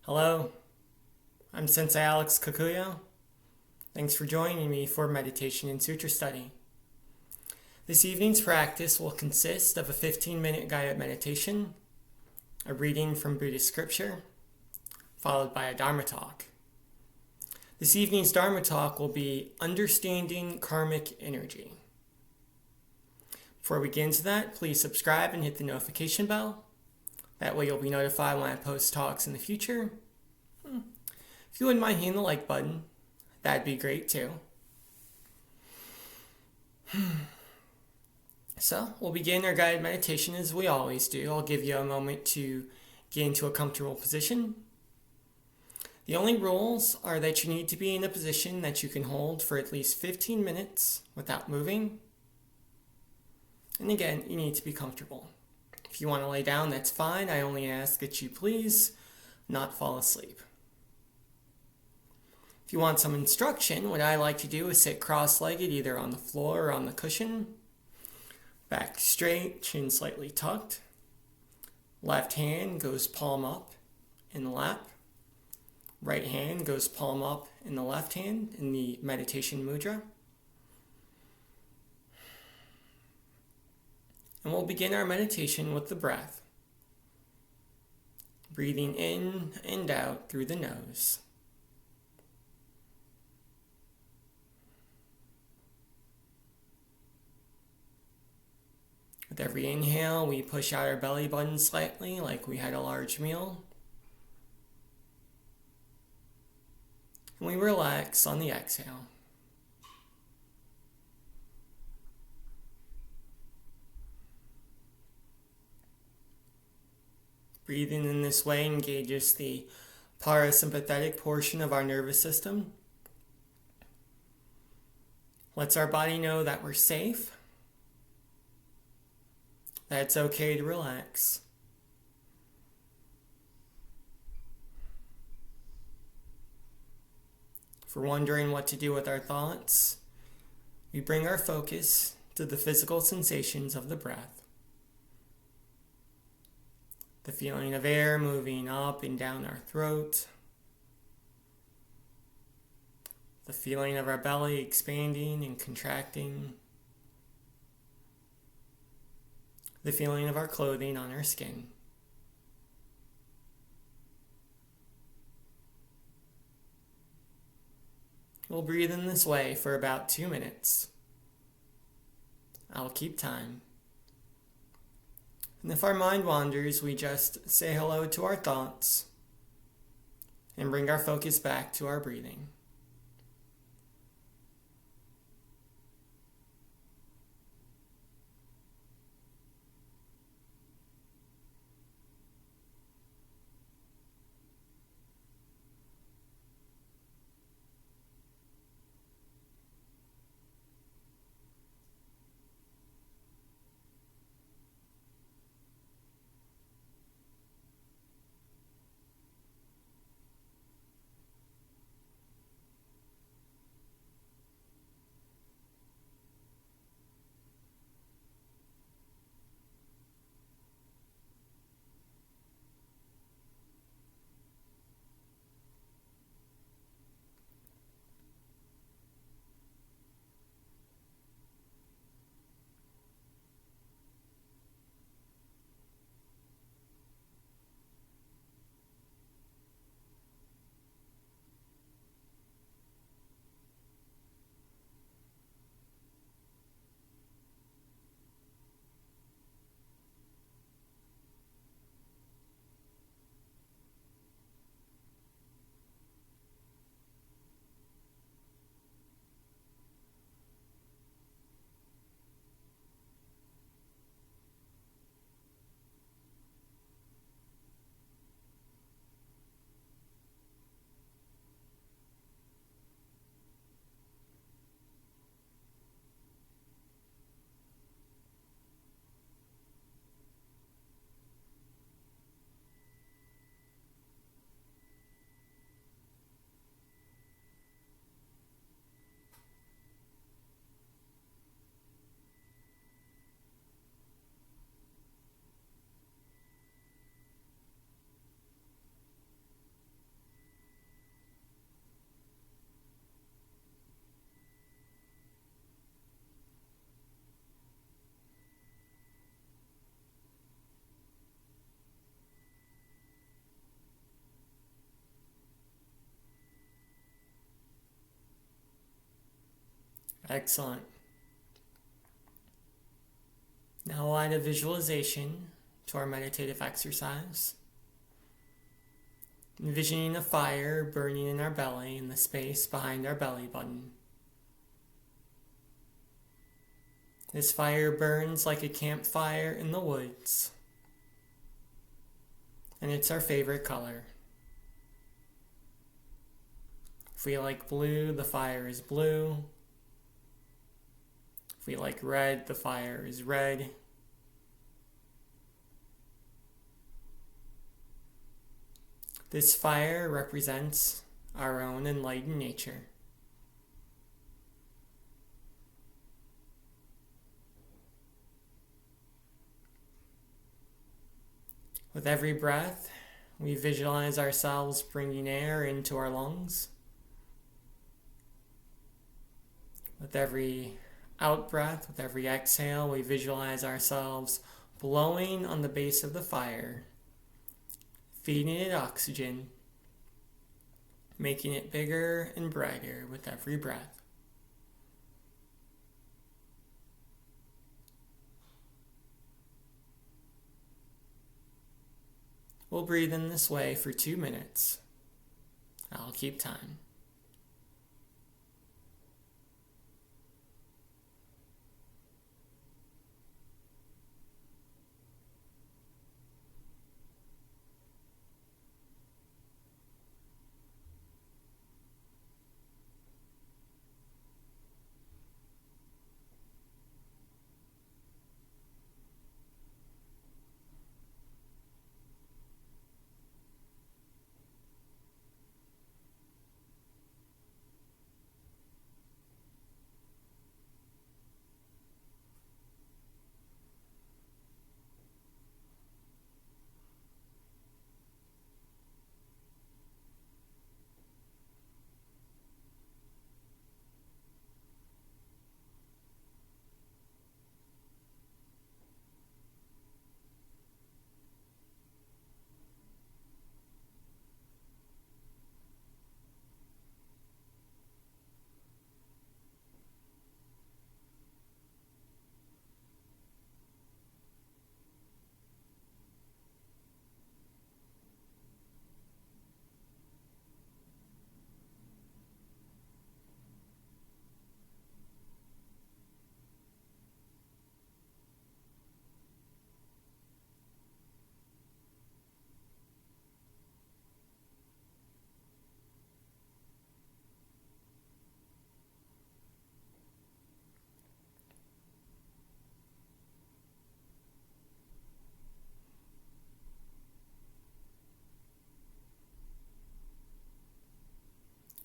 Hello, I'm Sensei Alex Kakuyo. Thanks for joining me for meditation and sutra study. This evening's practice will consist of a 15-minute guided meditation, a reading from Buddhist scripture, followed by a Dharma talk. This evening's Dharma talk will be Understanding Karmic Energy. Before we get into that, please subscribe and hit the notification bell. That way you'll be notified when I post talks in the future. If you wouldn't mind hitting the like button, that'd be great too. So, we'll begin our guided meditation as we always do. I'll give you a moment to get into a comfortable position. The only rules are that you need to be in a position that you can hold for at least 15 minutes without moving. And again, you need to be comfortable. If you want to lay down, that's fine. I only ask that you please not fall asleep. If you want some instruction, what I like to do is sit cross-legged either on the floor or on the cushion. Back straight, chin slightly tucked. Left hand goes palm up in the lap. Right hand goes palm up in the left hand in the meditation mudra. And we'll begin our meditation with the breath. Breathing in and out through the nose. With every inhale, we push out our belly button slightly like we had a large meal. And we relax on the exhale. Breathing in this way engages the parasympathetic portion of our nervous system. Lets our body know that we're safe, that it's okay to relax. If we're wondering what to do with our thoughts, we bring our focus to the physical sensations of the breath. The feeling of air moving up and down our throat. The feeling of our belly expanding and contracting. The feeling of our clothing on our skin. We'll breathe in this way for about 2 minutes. I'll keep time. And if our mind wanders, we just say hello to our thoughts and bring our focus back to our breathing. Excellent. Now we'll add a visualization to our meditative exercise. Envisioning a fire burning in our belly in the space behind our belly button. This fire burns like a campfire in the woods, and it's our favorite color. If we like blue, the fire is blue. If we like red, the fire is red. This fire represents our own enlightened nature. With every breath, we visualize ourselves bringing air into our lungs. With every out-breath, with every exhale, we visualize ourselves blowing on the base of the fire, feeding it oxygen, making it bigger and brighter with every breath. We'll breathe in this way for 2 minutes. I'll keep time.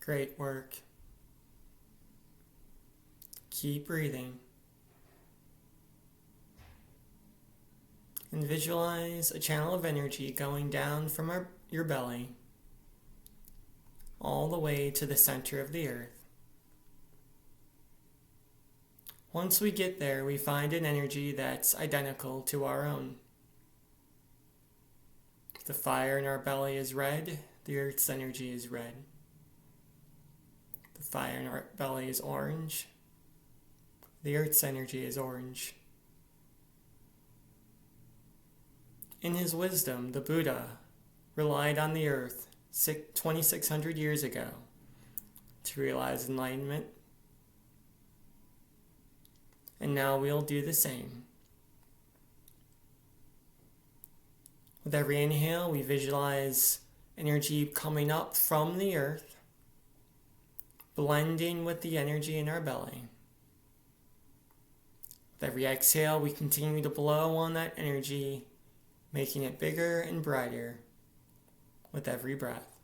Great work. Keep breathing. And visualize a channel of energy going down from your belly all the way to the center of the earth. Once we get there, we find an energy that's identical to our own. If the fire in our belly is red, the earth's energy is red. The fire in our belly is orange, the earth's energy is orange. In his wisdom, the Buddha relied on the earth 2,600 years ago to realize enlightenment. And now we'll do the same. With every inhale, we visualize energy coming up from the earth, blending with the energy in our belly. With every exhale, we continue to blow on that energy, making it bigger and brighter with every breath.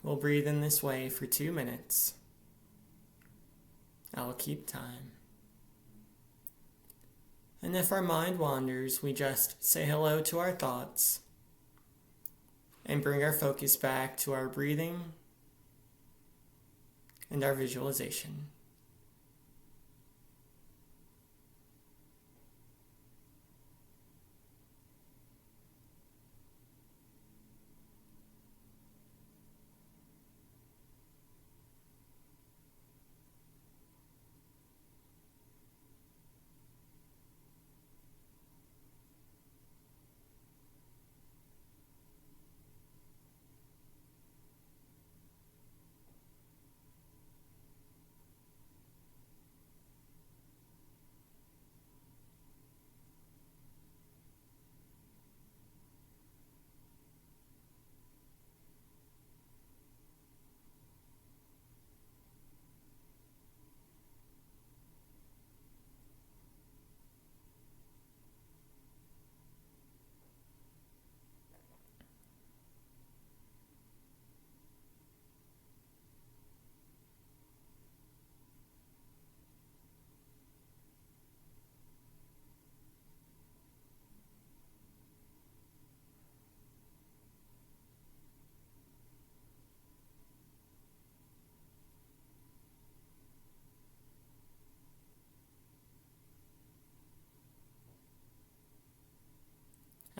We'll breathe in this way for 2 minutes. I'll keep time. And if our mind wanders, we just say hello to our thoughts and bring our focus back to our breathing and our visualization.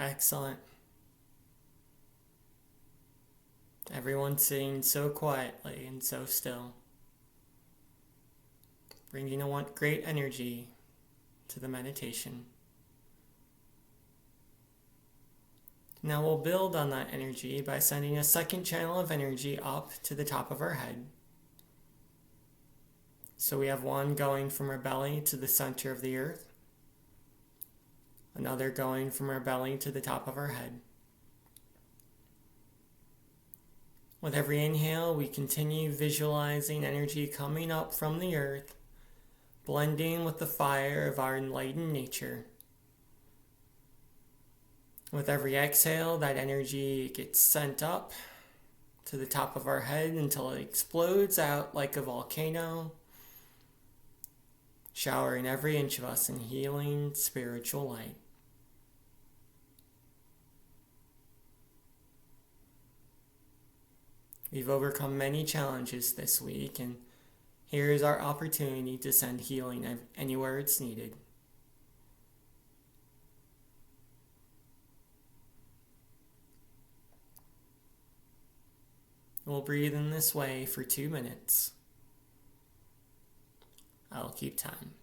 Excellent. Everyone sitting so quietly and so still, bringing a great energy to the meditation. Now we'll build on that energy by sending a second channel of energy up to the top of our head. So we have one going from our belly to the center of the earth, another going from our belly to the top of our head. With every inhale, we continue visualizing energy coming up from the earth, blending with the fire of our enlightened nature. With every exhale, that energy gets sent up to the top of our head until it explodes out like a volcano, showering every inch of us in healing spiritual light. We've overcome many challenges this week, and here's our opportunity to send healing anywhere it's needed. We'll breathe in this way for 2 minutes. I'll keep time.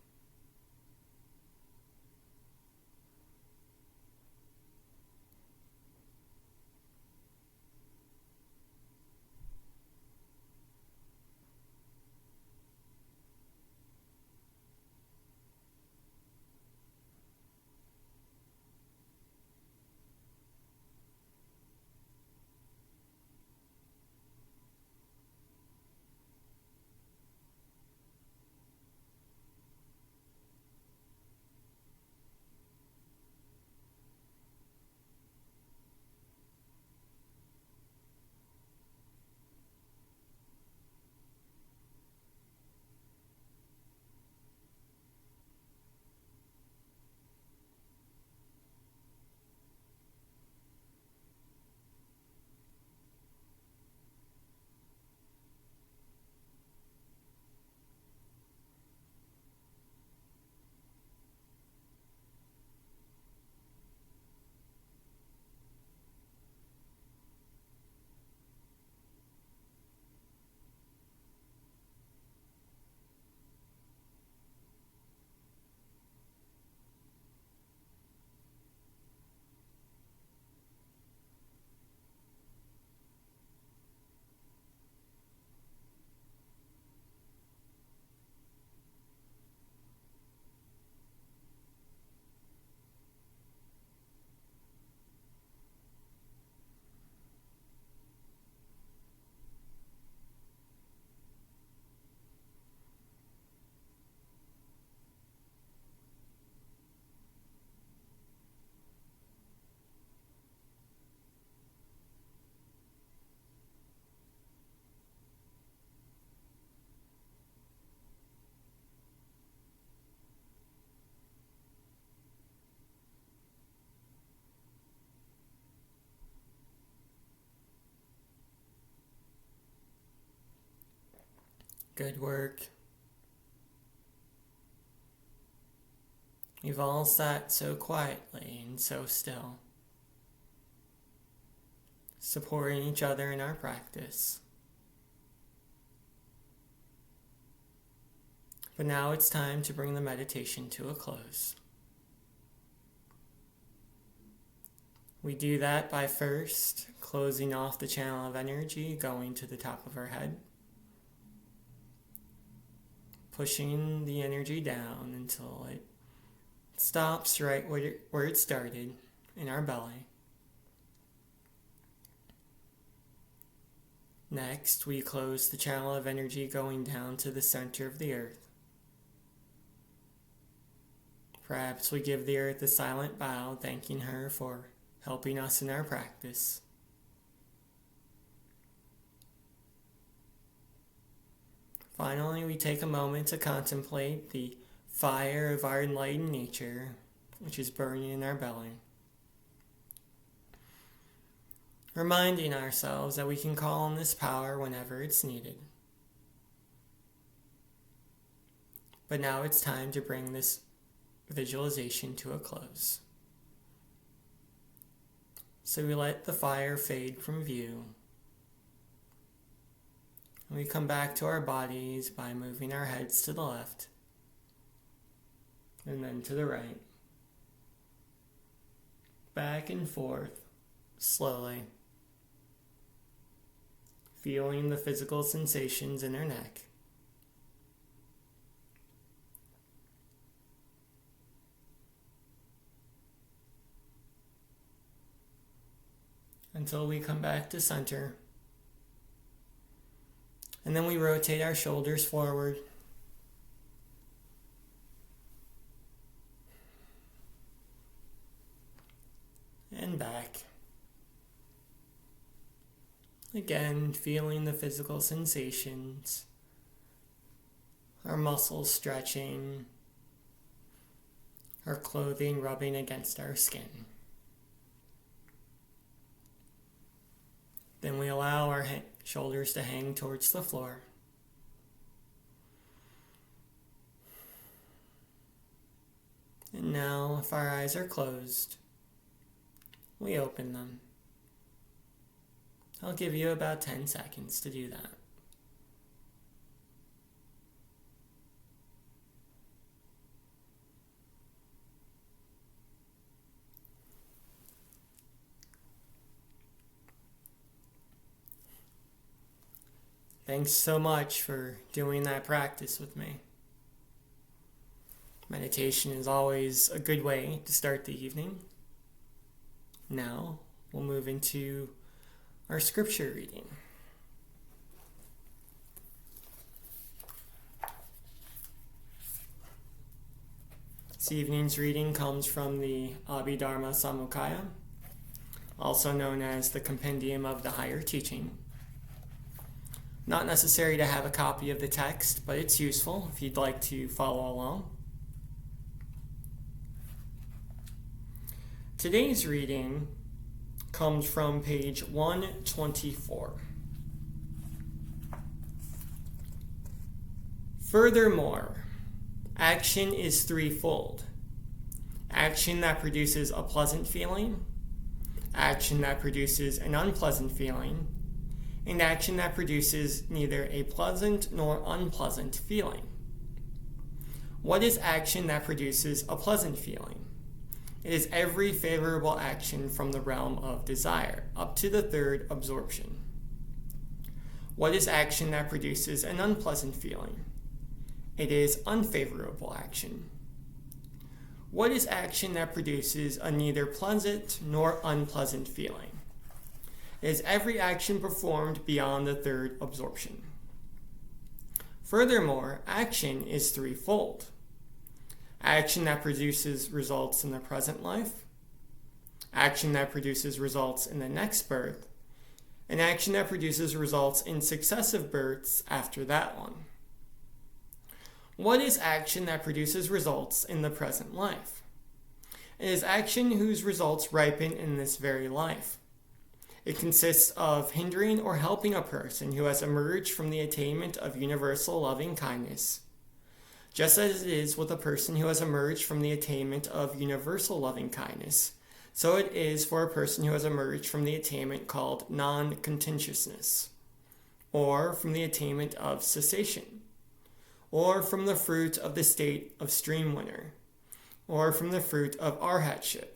Good work. We've all sat so quietly and so still, supporting each other in our practice. But now it's time to bring the meditation to a close. We do that by first closing off the channel of energy going to the top of our head, pushing the energy down until it stops right where it started, in our belly. Next, we close the channel of energy going down to the center of the earth. Perhaps we give the earth a silent bow, thanking her for helping us in our practice. Finally, we take a moment to contemplate the fire of our enlightened nature, which is burning in our belly. Reminding ourselves that we can call on this power whenever it's needed. But now it's time to bring this visualization to a close. So we let the fire fade from view. We come back to our bodies by moving our heads to the left and then to the right. Back and forth, slowly. Feeling the physical sensations in our neck. Until we come back to center. And then we rotate our shoulders forward. And back. Again, feeling the physical sensations. Our muscles stretching. Our clothing rubbing against our skin. Then we allow our shoulders to hang towards the floor. And now, if our eyes are closed, we open them. I'll give you about 10 seconds to do that. Thanks so much for doing that practice with me. Meditation is always a good way to start the evening. Now, we'll move into our scripture reading. This evening's reading comes from the Abhidharma Samukaya, also known as the Compendium of the Higher Teaching. Not necessary to have a copy of the text, but it's useful if you'd like to follow along. Today's reading comes from page 124. Furthermore, action is threefold. Action that produces a pleasant feeling, action that produces an unpleasant feeling, and action that produces neither a pleasant nor unpleasant feeling. What is action that produces a pleasant feeling? It is every favorable action from the realm of desire, up to the third absorption. What is action that produces an unpleasant feeling? It is unfavorable action. What is action that produces a neither pleasant nor unpleasant feeling? It is every action performed beyond the third absorption. Furthermore, action is threefold. Action that produces results in the present life, action that produces results in the next birth, and action that produces results in successive births after that one. What is action that produces results in the present life? It is action whose results ripen in this very life. It consists of hindering or helping a person who has emerged from the attainment of universal loving kindness, just as it is with a person who has emerged from the attainment of universal loving kindness, so it is for a person who has emerged from the attainment called non-contentiousness, or from the attainment of cessation, or from the fruit of the state of stream winner, or from the fruit of arhatship.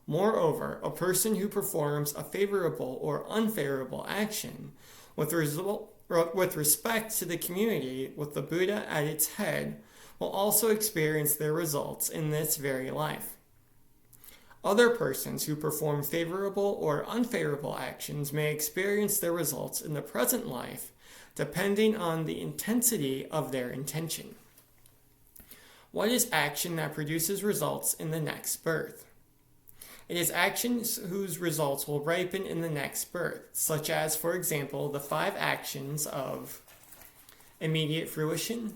Moreover, a person who performs a favorable or unfavorable action with respect to the community with the Buddha at its head will also experience their results in this very life. Other persons who perform favorable or unfavorable actions may experience their results in the present life depending on the intensity of their intention. What is action that produces results in the next birth? It is actions whose results will ripen in the next birth, such as, for example, the 5 actions of immediate fruition.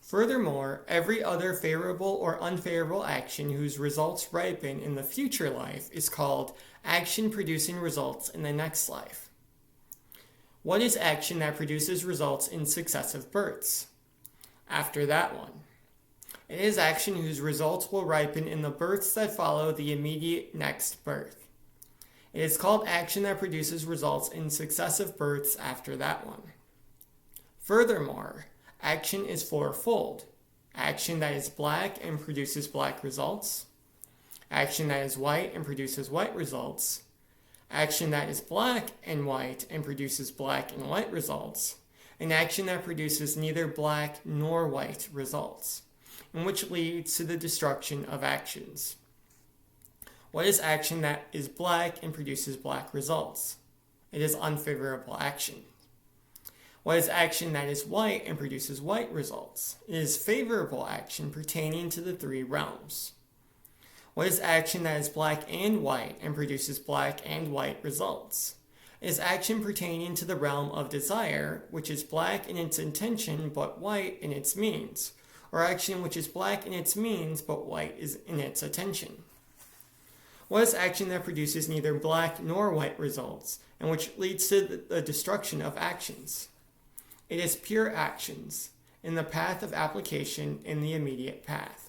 Furthermore, every other favorable or unfavorable action whose results ripen in the future life is called action producing results in the next life. What is action that produces results in successive births? After that one. It is action whose results will ripen in the births that follow the immediate next birth. It is called action that produces results in successive births after that one. Furthermore, action is fourfold. Action that is black and produces black results. Action that is white and produces white results. Action that is black and white and produces black and white results. An action that produces neither black nor white results, and which leads to the destruction of actions. What is action that is black and produces black results? It is unfavorable action. What is action that is white and produces white results? It is favorable action pertaining to the three realms. What is action that is black and white and produces black and white results? It is action pertaining to the realm of desire, which is black in its intention but white in its means, or action which is black in its means but white is in its attention. What is action that produces neither black nor white results, and which leads to the destruction of actions? It is pure actions, in the path of application in the immediate path.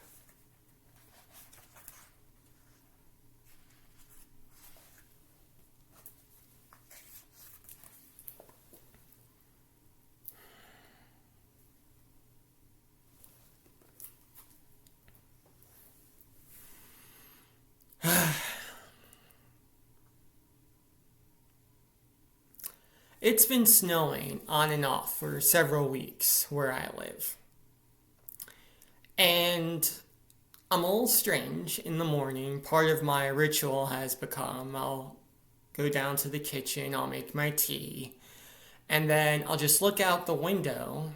It's been snowing on and off for several weeks where I live. And I'm a little strange in the morning. Part of my ritual has become I'll go down to the kitchen, I'll make my tea, and then I'll just look out the window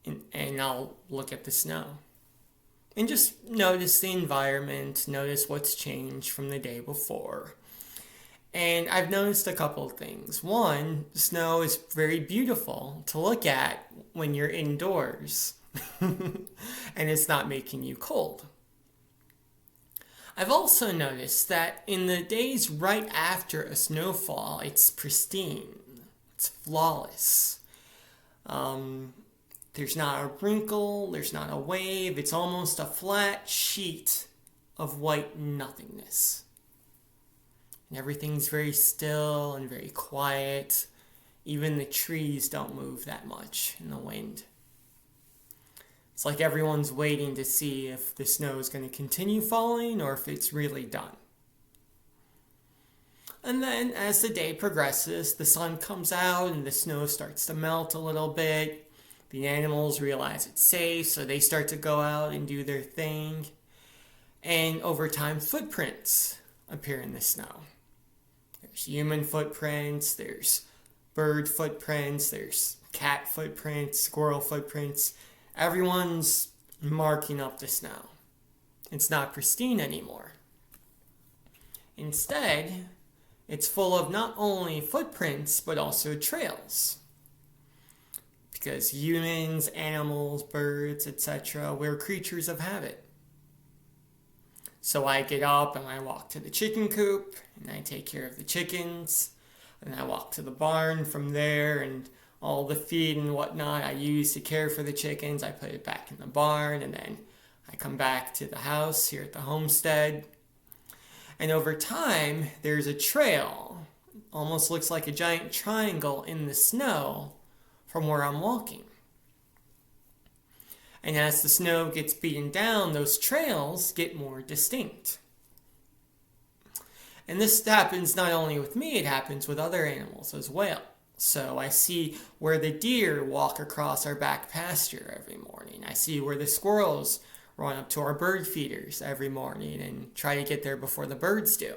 and I'll look at the snow. And just notice the environment, notice what's changed from the day before. And I've noticed a couple of things. One, snow is very beautiful to look at when you're indoors and it's not making you cold. I've also noticed that in the days right after a snowfall, it's pristine, it's flawless. There's not a wrinkle, there's not a wave, it's almost a flat sheet of white nothingness. And everything's very still and very quiet. Even the trees don't move that much in the wind. It's like everyone's waiting to see if the snow is going to continue falling or if it's really done. And then as the day progresses, the sun comes out and the snow starts to melt a little bit. The animals realize it's safe, so they start to go out and do their thing. And over time, footprints appear in the snow. There's human footprints, there's bird footprints, there's cat footprints, squirrel footprints. Everyone's marking up the snow. It's not pristine anymore. Instead, it's full of not only footprints, but also trails. Because humans, animals, birds, etc., we're creatures of habit. So I get up and I walk to the chicken coop and I take care of the chickens. And I walk to the barn from there, and all the feed and whatnot I use to care for the chickens, I put it back in the barn, and then I come back to the house here at the homestead. And over time, there's a trail. Almost looks like a giant triangle in the snow from where I'm walking. And as the snow gets beaten down, those trails get more distinct. And this happens not only with me, it happens with other animals as well. So I see where the deer walk across our back pasture every morning. I see where the squirrels run up to our bird feeders every morning and try to get there before the birds do.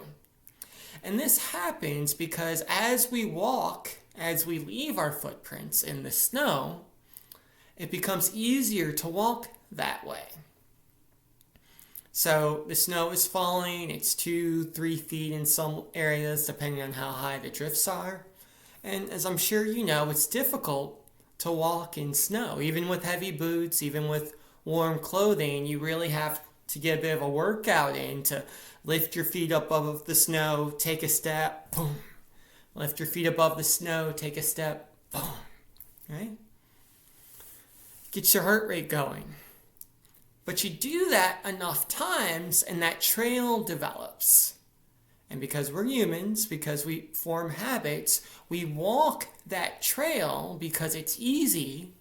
And this happens because as we walk, as we leave our footprints in the snow, it becomes easier to walk that way. So the snow is falling, it's 2-3 feet in some areas, depending on how high the drifts are. And as I'm sure you know, it's difficult to walk in snow. Even with heavy boots, even with warm clothing, you really have to get a bit of a workout in to lift your feet up above the snow, take a step, boom. Lift your feet above the snow, take a step, boom. Right? Get your heart rate going. But you do that enough times and that trail develops. And because we're humans, because we form habits, we walk that trail because it's easy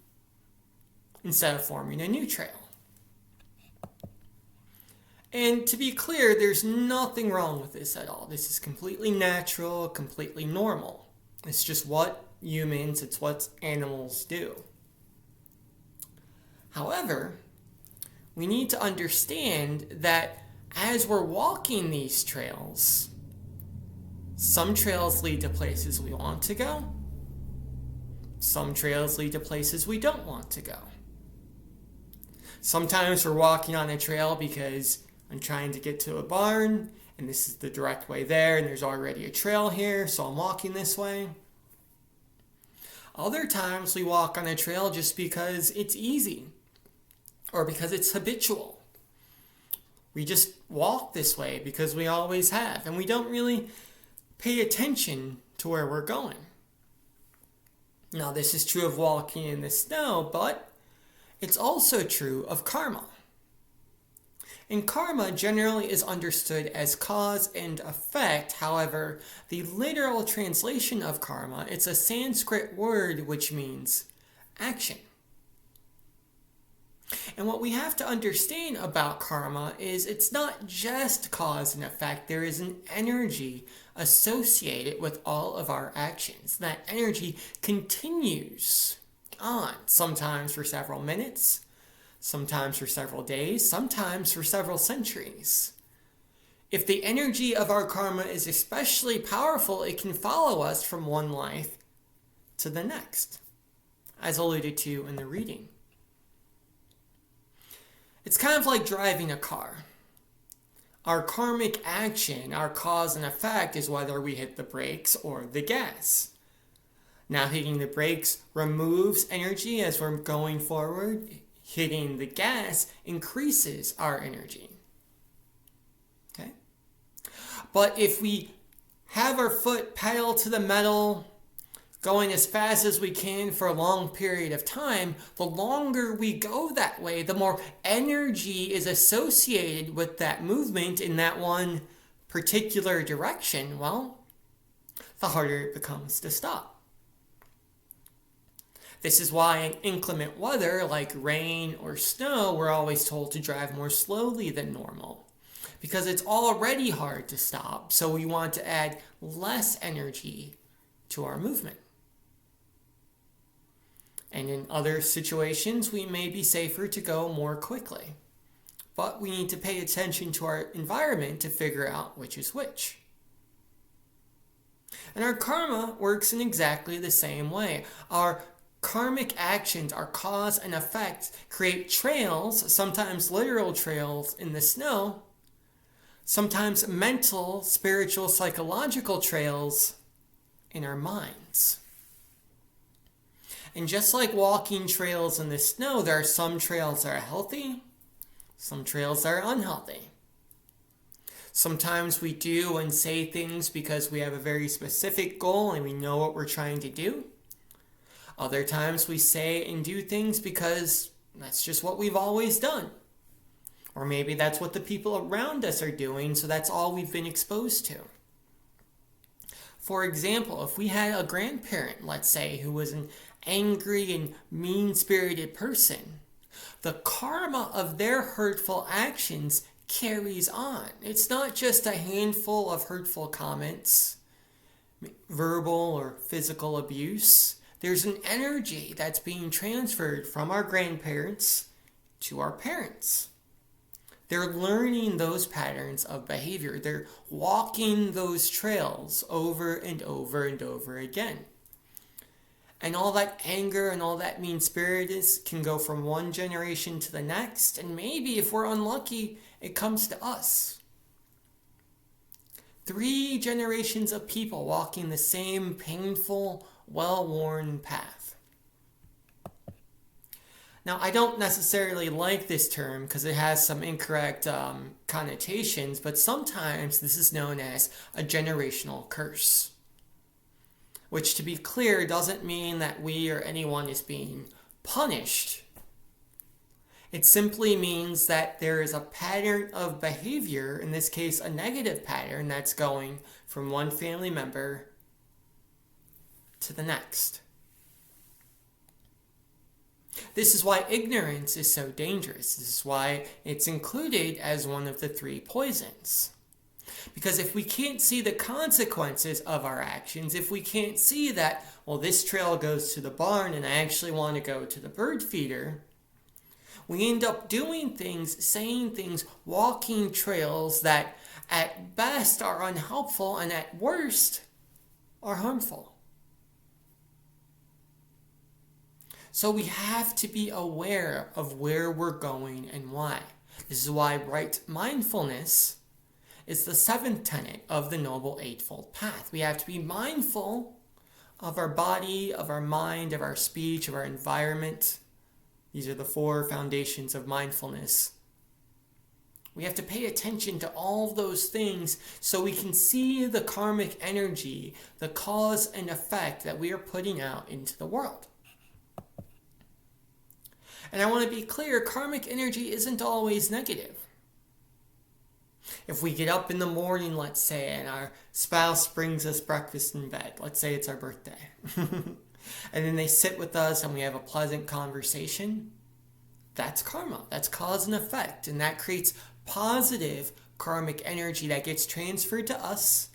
instead of forming a new trail. And to be clear, there's nothing wrong with this at all. This is completely natural, completely normal. It's just what humans, it's what animals do. However, we need to understand that as we're walking these trails, some trails lead to places we want to go. Some trails lead to places we don't want to go. Sometimes we're walking on a trail because I'm trying to get to a barn, and this is the direct way there, and there's already a trail here, so I'm walking this way. Other times we walk on a trail just because it's easy, or because it's habitual. We just walk this way because we always have, and we don't really pay attention to where we're going. Now, this is true of walking in the snow, but it's also true of karma. And karma generally is understood as cause and effect. However, the literal translation of karma, it's a Sanskrit word which means action. And what we have to understand about karma is it's not just cause and effect. There is an energy associated with all of our actions. That energy continues on, sometimes for several minutes, sometimes for several days, sometimes for several centuries. If the energy of our karma is especially powerful, it can follow us from one life to the next, as alluded to in the reading. It's kind of like driving a car. Our karmic action, our cause and effect, is whether we hit the brakes or the gas. Now, hitting the brakes removes energy as we're going forward. Hitting the gas increases our energy. Okay? But if we have our foot pedal to the metal, going as fast as we can for a long period of time, the longer we go that way, the more energy is associated with that movement in that one particular direction, well, the harder it becomes to stop. This is why in inclement weather like rain or snow, we're always told to drive more slowly than normal, because it's already hard to stop, so we want to add less energy to our movement. And in other situations, we may be safer to go more quickly. But we need to pay attention to our environment to figure out which is which. And our karma works in exactly the same way. Our karmic actions, our cause and effect, create trails, sometimes literal trails in the snow, sometimes mental, spiritual, psychological trails in our minds. And just like walking trails in the snow, there are some trails that are healthy, some trails that are unhealthy. Sometimes we do and say things because we have a very specific goal and we know what we're trying to do. Other times we say and do things because that's just what we've always done. Or maybe that's what the people around us are doing, so that's all we've been exposed to. For example, if we had a grandparent, let's say, who was an angry and mean-spirited person, the karma of their hurtful actions carries on. It's not just a handful of hurtful comments, verbal or physical abuse. There's an energy that's being transferred from our grandparents to our parents. They're learning those patterns of behavior. They're walking those trails over and over and over again. And all that anger and all that mean-spiritedness can go from one generation to the next. And maybe, if we're unlucky, it comes to us. 3 generations of people walking the same painful, well-worn path. Now, I don't necessarily like this term because it has some incorrect connotations, but sometimes this is known as a generational curse. Which, to be clear, doesn't mean that we or anyone is being punished. It simply means that there is a pattern of behavior, in this case a negative pattern, that's going from one family member to the next. This is why ignorance is so dangerous. This is why it's included as one of the 3 poisons. Because if we can't see the consequences of our actions, if we can't see that, well, this trail goes to the barn and I actually want to go to the bird feeder, we end up doing things, saying things, walking trails that at best are unhelpful and at worst are harmful. So we have to be aware of where we're going and why. This is why right mindfulness is the 7th tenet of the Noble Eightfold Path. We have to be mindful of our body, of our mind, of our speech, of our environment. These are the 4 foundations of mindfulness. We have to pay attention to all of those things so we can see the karmic energy, the cause and effect that we are putting out into the world. And I want to be clear, karmic energy isn't always negative. If we get up in the morning, let's say, and our spouse brings us breakfast in bed, let's say it's our birthday, and then they sit with us and we have a pleasant conversation, that's karma. That's cause and effect. And that creates positive karmic energy that gets transferred to us.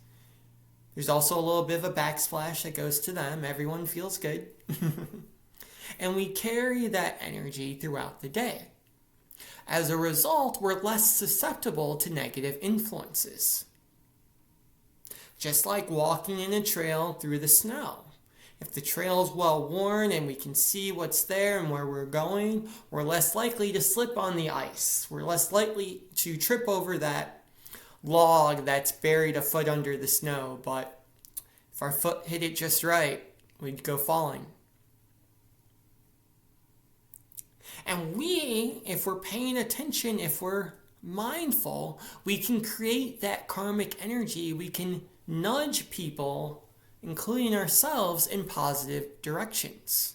There's also a little bit of a backsplash that goes to them. Everyone feels good. And we carry that energy throughout the day. As a result, we're less susceptible to negative influences. Just like walking in a trail through the snow. If the trail is well worn and we can see what's there and where we're going, we're less likely to slip on the ice. We're less likely to trip over that log that's buried a foot under the snow. But if our foot hit it just right, we'd go falling. And we, if we're paying attention, if we're mindful, we can create that karmic energy. We can nudge people, including ourselves, in positive directions.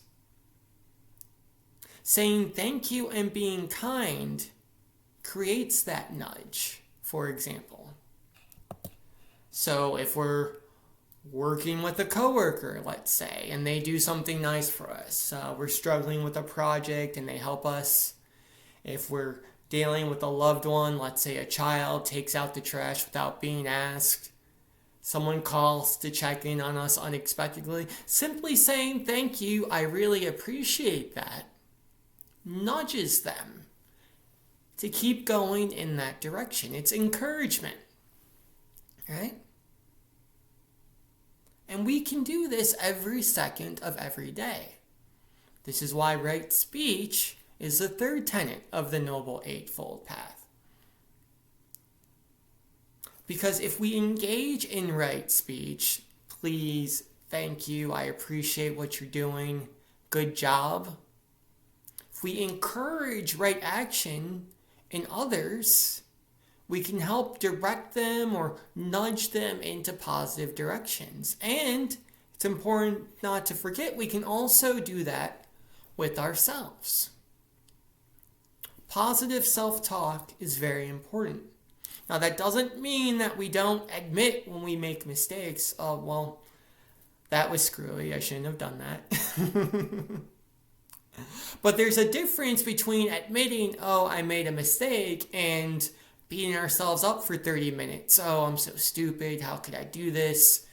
Saying thank you and being kind creates that nudge, for example. So if we're working with a coworker, let's say, and they do something nice for us. We're struggling with a project and they help us. If we're dealing with a loved one, let's say a child takes out the trash without being asked. Someone calls to check in on us unexpectedly. Simply saying thank you, I really appreciate that, nudges them to keep going in that direction. It's encouragement, right? And we can do this every second of every day. This is why right speech is the 3rd tenet of the Noble Eightfold Path. Because if we engage in right speech, please, thank you, I appreciate what you're doing, good job. If we encourage right action in others, we can help direct them or nudge them into positive directions. And it's important not to forget, we can also do that with ourselves. Positive self-talk is very important. Now, that doesn't mean that we don't admit when we make mistakes. Oh, well, that was screwy. I shouldn't have done that. But there's a difference between admitting, oh, I made a mistake, and beating ourselves up for 30 minutes. Oh, I'm so stupid. How could I do this?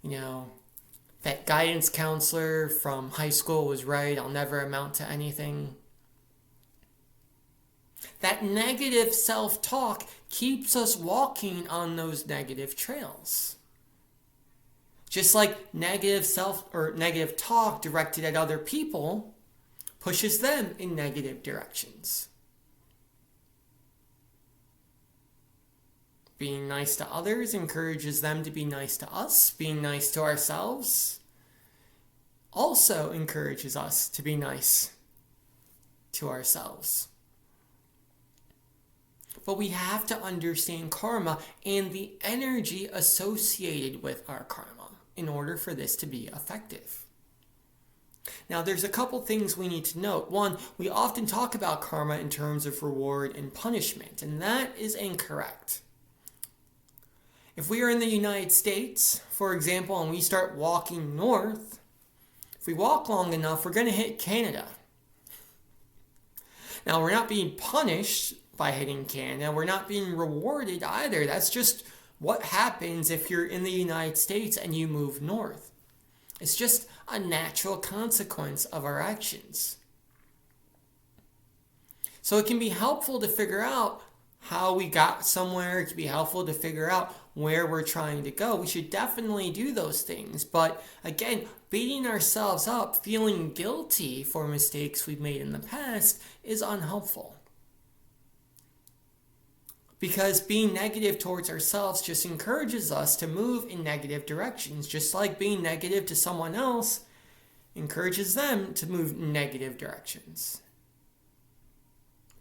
You know, that guidance counselor from high school was right. I'll never amount to anything. That negative self-talk keeps us walking on those negative trails. Just like negative talk directed at other people pushes them in negative directions. Being nice to others encourages them to be nice to us. Being nice to ourselves also encourages us to be nice to ourselves. But we have to understand karma and the energy associated with our karma in order for this to be effective. Now, there's a couple things we need to note. One, we often talk about karma in terms of reward and punishment, and that is incorrect. If we are in the United States, for example, and we start walking north, if we walk long enough, we're going to hit Canada. Now, we're not being punished by hitting Canada. We're not being rewarded either. That's just what happens if you're in the United States and you move north. It's just a natural consequence of our actions. So it can be helpful to figure out how we got somewhere. It can be helpful to figure out where we're trying to go. We should definitely do those things. But again, beating ourselves up, feeling guilty for mistakes we've made in the past is unhelpful. Because being negative towards ourselves just encourages us to move in negative directions, just like being negative to someone else encourages them to move in negative directions.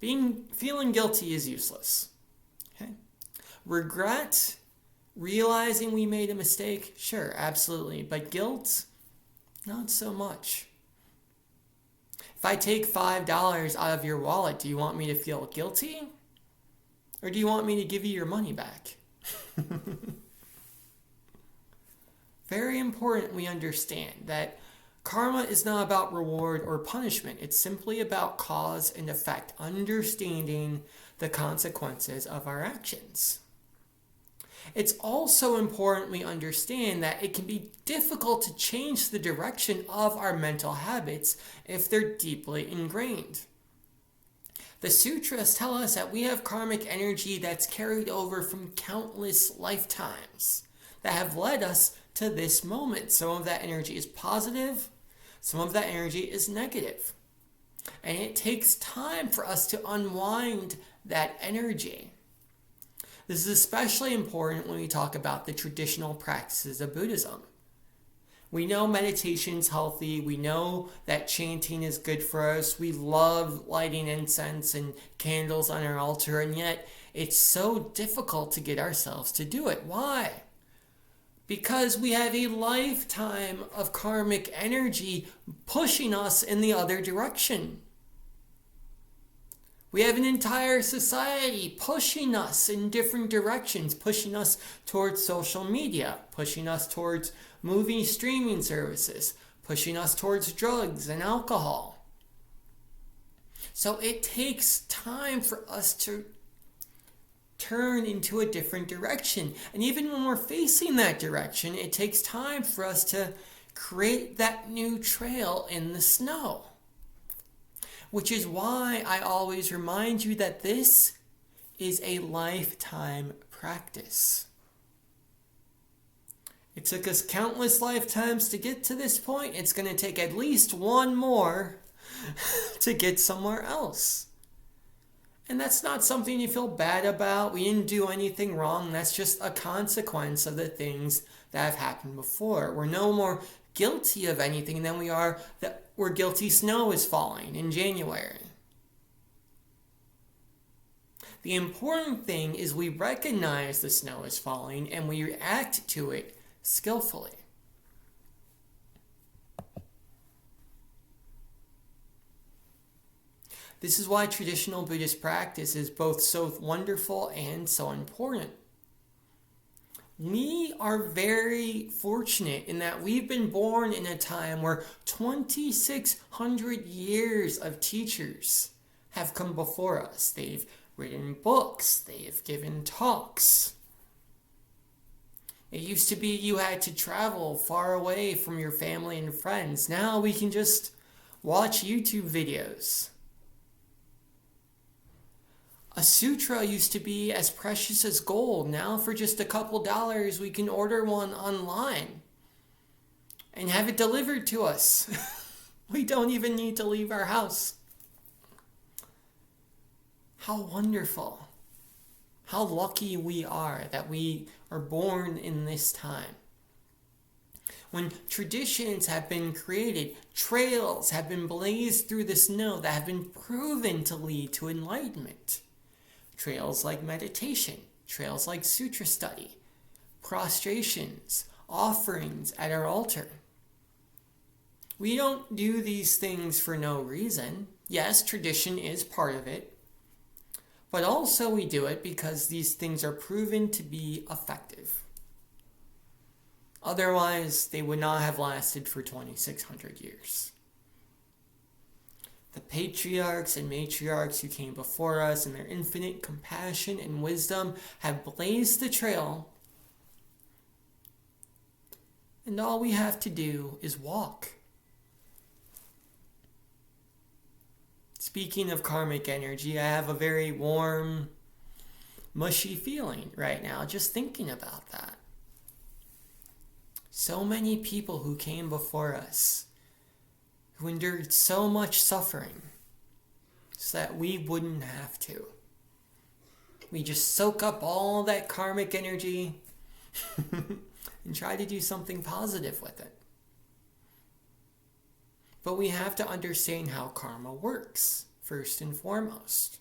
Feeling guilty is useless. Okay? Regret, realizing we made a mistake, sure, absolutely. But guilt, not so much. If I take $5 out of your wallet, do you want me to feel guilty? Or do you want me to give you your money back? Very important we understand that karma is not about reward or punishment. It's simply about cause and effect, understanding the consequences of our actions. It's also important we understand that it can be difficult to change the direction of our mental habits if they're deeply ingrained. The sutras tell us that we have karmic energy that's carried over from countless lifetimes that have led us to this moment. Some of that energy is positive, some of that energy is negative. And it takes time for us to unwind that energy. This is especially important when we talk about the traditional practices of Buddhism. We know meditation's healthy. We know that chanting is good for us. We love lighting incense and candles on our altar, and yet it's so difficult to get ourselves to do it. Why? Because we have a lifetime of karmic energy pushing us in the other direction. We have an entire society pushing us in different directions, pushing us towards social media, pushing us towards movie streaming services, pushing us towards drugs and alcohol. So it takes time for us to turn into a different direction. And even when we're facing that direction, it takes time for us to create that new trail in the snow. Which is why I always remind you that this is a lifetime practice. It took us countless lifetimes to get to this point. It's going to take at least one more to get somewhere else. And that's not something you feel bad about. We didn't do anything wrong. That's just a consequence of the things that have happened before. We're no more guilty of anything than we are that where guilty snow is falling in January. The important thing is we recognize the snow is falling and we react to it skillfully. This is why traditional Buddhist practice is both so wonderful and so important. We are very fortunate in that we've been born in a time where 2,600 years of teachers have come before us. They've written books, they've given talks. It used to be you had to travel far away from your family and friends. Now we can just watch YouTube videos. A sutra used to be as precious as gold. Now for just a couple dollars, we can order one online and have it delivered to us. We don't even need to leave our house. How wonderful. How lucky we are that we are born in this time. When traditions have been created, trails have been blazed through the snow that have been proven to lead to enlightenment. Trails like meditation, trails like sutra study, prostrations, offerings at our altar. We don't do these things for no reason. Yes, tradition is part of it. But also we do it because these things are proven to be effective. Otherwise, they would not have lasted for 2,600 years. The patriarchs and matriarchs who came before us in their infinite compassion and wisdom have blazed the trail. And all we have to do is walk. Speaking of karmic energy, I have a very warm, mushy feeling right now just thinking about that. So many people who came before us, who endured so much suffering so that we wouldn't have to. We just soak up all that karmic energy and try to do something positive with it. But we have to understand how karma works, first and foremost.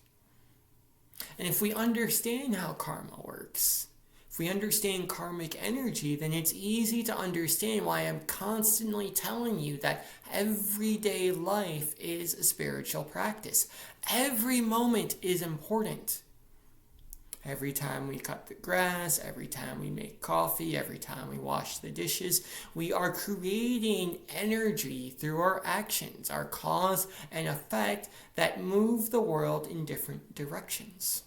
And if we understand how karma works, if we understand karmic energy, then it's easy to understand why I'm constantly telling you that everyday life is a spiritual practice. Every moment is important. Every time we cut the grass, every time we make coffee, every time we wash the dishes, we are creating energy through our actions, our cause and effect that move the world in different directions.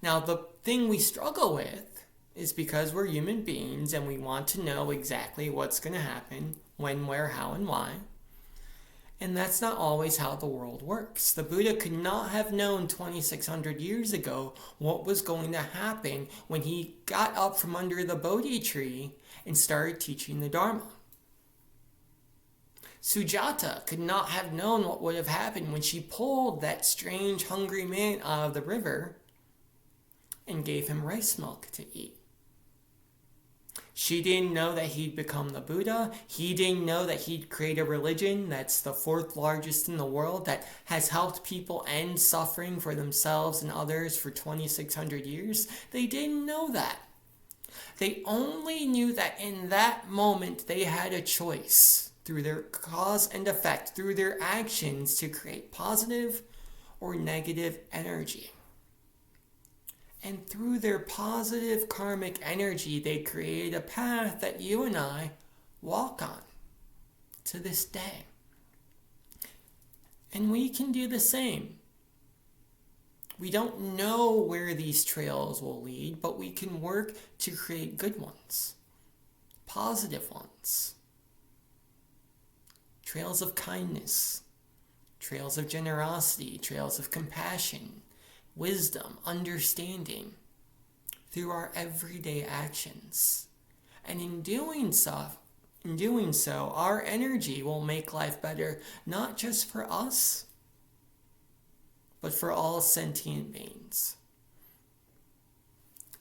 Now, the thing we struggle with is because we're human beings and we want to know exactly what's going to happen, when, where, how, and why. And that's not always how the world works. The Buddha could not have known 2,600 years ago what was going to happen when he got up from under the Bodhi tree and started teaching the Dharma. Sujata could not have known what would have happened when she pulled that strange hungry man out of the river and gave him rice milk to eat. She didn't know that he'd become the Buddha. He didn't know that he'd create a religion that's the 4th largest in the world that has helped people end suffering for themselves and others for 2,600 years. They didn't know that. They only knew that in that moment they had a choice through their cause and effect, through their actions to create positive or negative energy. And through their positive karmic energy, they create a path that you and I walk on to this day. And we can do the same. We don't know where these trails will lead, but we can work to create good ones, positive ones. Trails of kindness, trails of generosity, trails of compassion, wisdom, understanding through our everyday actions. And in doing so, our energy will make life better, not just for us, but for all sentient beings.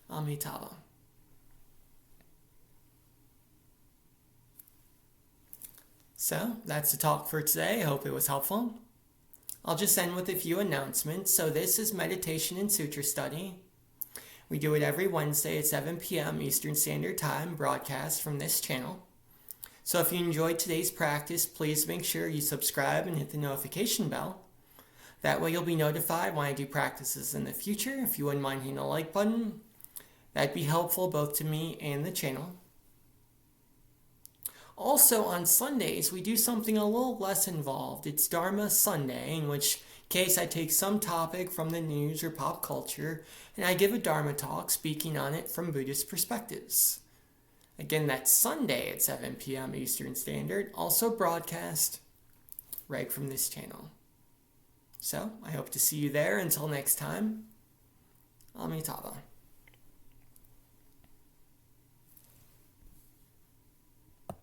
Amitabha. So, that's the talk for today. I hope it was helpful. I'll just end with a few announcements. So this is Meditation and Sutra Study. We do it every Wednesday at 7 p.m. Eastern Standard Time, broadcast from this channel. So if you enjoyed today's practice, please make sure you subscribe and hit the notification bell. That way you'll be notified when I do practices in the future. If you wouldn't mind hitting the like button, that'd be helpful both to me and the channel. Also, on Sundays, we do something a little less involved. It's Dharma Sunday, in which case I take some topic from the news or pop culture, and I give a Dharma talk speaking on it from Buddhist perspectives. Again, that's Sunday at 7 p.m. Eastern Standard, also broadcast right from this channel. So, I hope to see you there. Until next time, Amitabha.